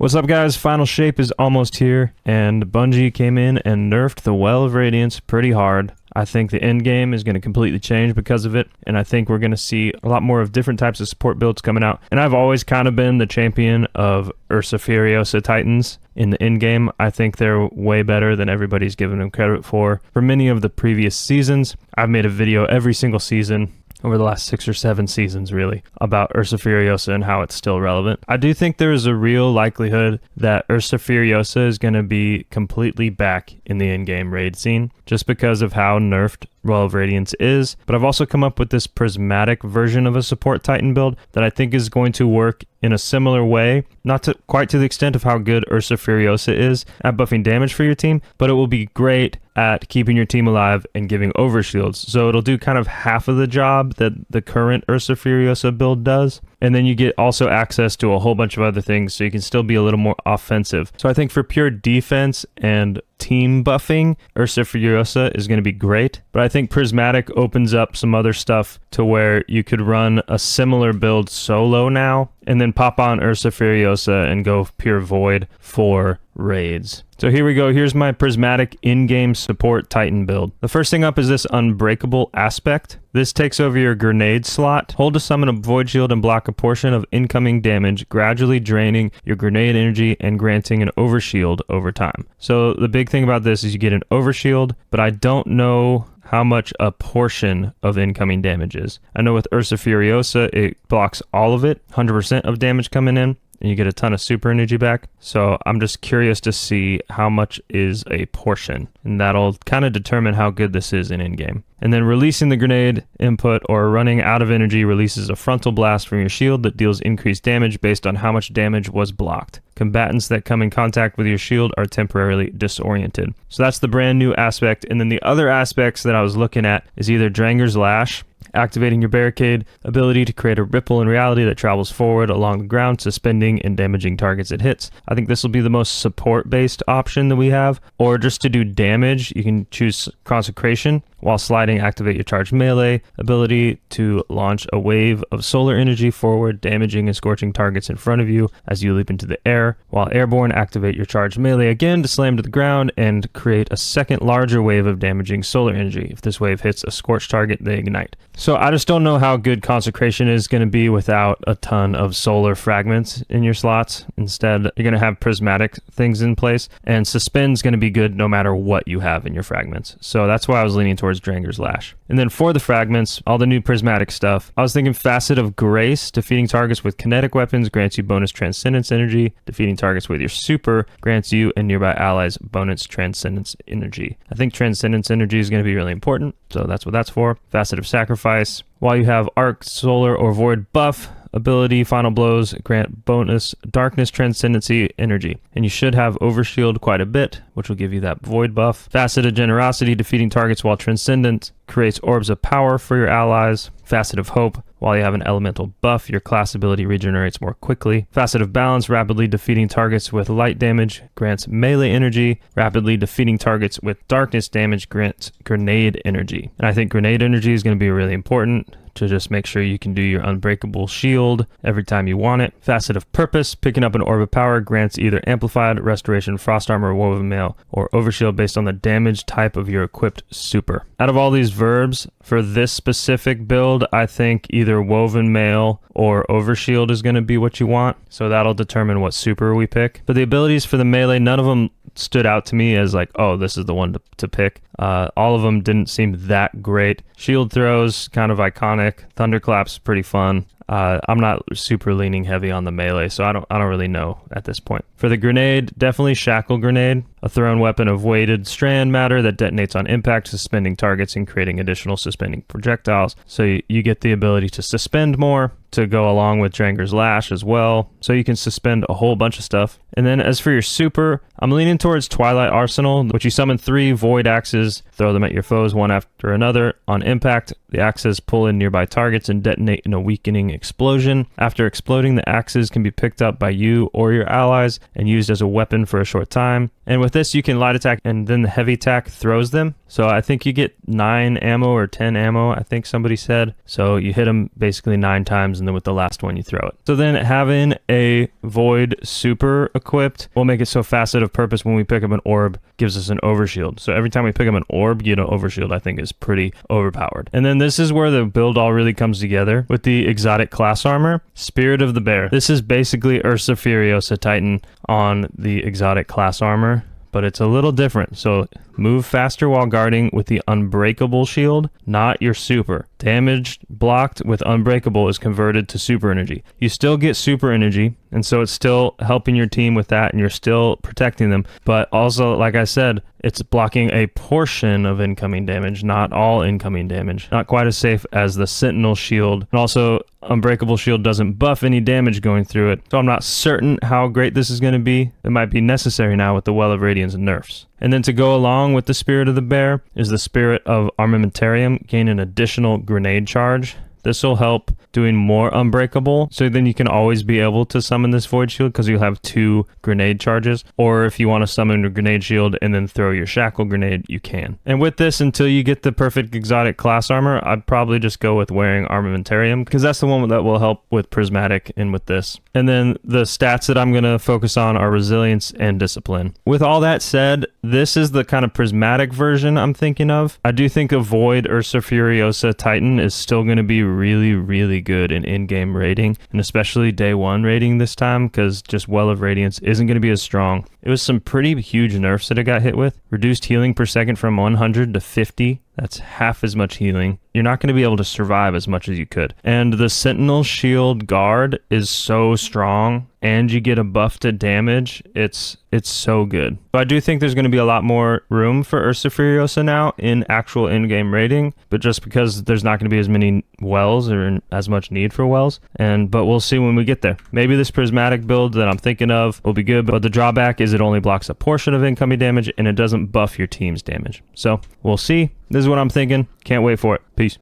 What's up, guys? Final shape is almost here, and Bungie came in and nerfed the Well of Radiance pretty hard. I think the end game is going to completely change because of it, and I think we're going to see a lot more of different types of support builds coming out. And I've always kind of been the champion of Ursa Furiosa Titans in the end game. I think they're way better than everybody's given them credit for. For many of the previous seasons, I've made a video every single season over the last 6 or 7 seasons, really, about Ursa Furiosa and how it's still relevant. I do think there is a real likelihood that Ursa Furiosa is going to be completely back in the in-game raid scene, just because of how nerfed Well of Radiance is. But I've also come up with this Prismatic version of a support Titan build that I think is going to work in a similar way, not to quite to the extent of how good Ursa Furiosa is at buffing damage for your team, but it will be great at keeping your team alive and giving overshields. So it'll do kind of half of the job that the current Ursa Furiosa build does. And then you get also access to a whole bunch of other things, so you can still be a little more offensive. So I think for pure defense and team buffing, Ursa Furiosa is going to be great. But I think Prismatic opens up some other stuff to where you could run a similar build solo now, and then pop on Ursa Furiosa and go pure void for raids. So here we go. Here's my Prismatic in-game support Titan build. The first thing up is this Unbreakable aspect. This takes over your grenade slot. Hold to summon a void shield and block a portion of incoming damage, gradually draining your grenade energy and granting an overshield over time. So the big thing about this is you get an overshield, but I don't know how much a portion of incoming damage is. I know with Ursa Furiosa, it blocks all of it, 100% of damage coming in, and you get a ton of super energy back. So I'm just curious to see how much is a portion, and that'll kind of determine how good this is in in-game. And then releasing the grenade input or running out of energy releases a frontal blast from your shield that deals increased damage based on how much damage was blocked. Combatants that come in contact with your shield are temporarily disoriented. So that's the brand new aspect. And then the other aspects that I was looking at is either Dranger's Lash, activating your barricade ability to create a ripple in reality that travels forward along the ground, suspending and damaging targets it hits. I think this will be the most support-based option that we have. Or just to do damage, you can choose Consecration. While sliding, activate your charged melee ability to launch a wave of solar energy forward, damaging and scorching targets in front of you as you leap into the air. While airborne, activate your charged melee again to slam to the ground and create a second larger wave of damaging solar energy. If this wave hits a scorched target, they ignite. So I just don't know how good Consecration is going to be without a ton of solar fragments in your slots. Instead, you're going to have Prismatic things in place, and Suspend's going to be good no matter what you have in your fragments. So that's why I was leaning towards Dranger's Lash. And then for the fragments, all the new Prismatic stuff, I was thinking Facet of Grace. Defeating targets with kinetic weapons grants you bonus Transcendence energy. Defeating targets with your super grants you and nearby allies bonus Transcendence energy. I think Transcendence energy is going to be really important, so that's what that's for. Facet of Sacrifice. While you have Arc, Solar, or Void buff ability, Final Blows grant bonus Darkness Transcendency energy. And you should have Overshield quite a bit, which will give you that Void buff. Facet of Generosity. Defeating targets while Transcendent creates Orbs of Power for your allies. Facet of Hope. While you have an elemental buff, your class ability regenerates more quickly. Facet of Balance. Rapidly defeating targets with light damage grants melee energy. Rapidly defeating targets with darkness damage grants grenade energy. And I think grenade energy is going to be really important to just make sure you can do your unbreakable shield every time you want it. Facet of Purpose. Picking up an Orb of Power grants either Amplified, Restoration, Frost Armor, Woven Mail, or Overshield based on the damage type of your equipped super. Out of all these verbs, for this specific build, I think either Woven Mail or Overshield is going to be what you want. So that'll determine what super we pick. For the abilities for the melee, none of them stood out to me as like, oh, this is the one to pick. All of them didn't seem that great. Shield throws, kind of iconic. Thunderclap's pretty fun. I'm not super leaning heavy on the melee, so I don't really know at this point. For the grenade, definitely Shackle Grenade, a thrown weapon of weighted strand matter that detonates on impact, suspending targets and creating additional suspending projectiles. So you get the ability to suspend more to go along with Dranger's Lash as well. So you can suspend a whole bunch of stuff. And then as for your super, I'm leaning towards Twilight Arsenal, which you summon 3 Void Axes, throw them at your foes one after another. On impact, the axes pull in nearby targets and detonate in a weakening explosion. After exploding, the axes can be picked up by you or your allies and used as a weapon for a short time. And with this, you can light attack and then the heavy attack throws them. So I think you get 9 ammo or 10 ammo, I think somebody said. So you hit them basically 9 times, and then with the last one, you throw it. So then having a Void super equipped will make it so facet of purpose when we pick up an orb gives us an overshield. So every time we pick up an orb, you get an overshield. I think is pretty overpowered. And then this is where the build all really comes together with the exotic class armor, Spirit of the Bear. This is basically Ursa Furiosa Titan on the exotic class armor, but it's a little different. So move faster while guarding with the unbreakable shield, not your super. Damage blocked with unbreakable is converted to super energy. You still get super energy, and so it's still helping your team with that, and you're still protecting them. But also, like I said, it's blocking a portion of incoming damage, not all incoming damage. Not quite as safe as the Sentinel shield. And also, Unbreakable shield doesn't buff any damage going through it. So I'm not certain how great this is going to be. It might be necessary now with the Well of Radiance nerfs. And then to go along with the Spirit of the Bear is the Spirit of Armamentarium. Gain an additional grenade charge. This will help doing more unbreakable, so then you can always be able to summon this void shield because you'll have 2 grenade charges. Or if you want to summon a grenade shield and then throw your shackle grenade, you can. And with this, until you get the perfect exotic class armor, I'd probably just go with wearing Armamentarium because that's the one that will help with Prismatic and with this. And then the stats that I'm going to focus on are Resilience and Discipline. With all that said, this is the kind of Prismatic version I'm thinking of. I do think a Void Ursa Furiosa Titan is still going to be really good in in-game rating, and especially day 1 rating this time, because just Well of Radiance isn't going to be as strong. It was some pretty huge nerfs that it got hit with. Reduced healing per second from 100 to 50. That's half as much healing. You're not going to be able to survive as much as you could. And the Sentinel Shield Guard is so strong, and you get a buff to damage. It's so good. But I do think there's going to be a lot more room for Ursa Furiosa now in actual in-game rating, but just because there's not going to be as many wells or as much need for wells. But we'll see when we get there. Maybe this Prismatic build that I'm thinking of will be good, but the drawback is it only blocks a portion of incoming damage and it doesn't buff your team's damage. So we'll see. This is what I'm thinking. Can't wait for it. Peace.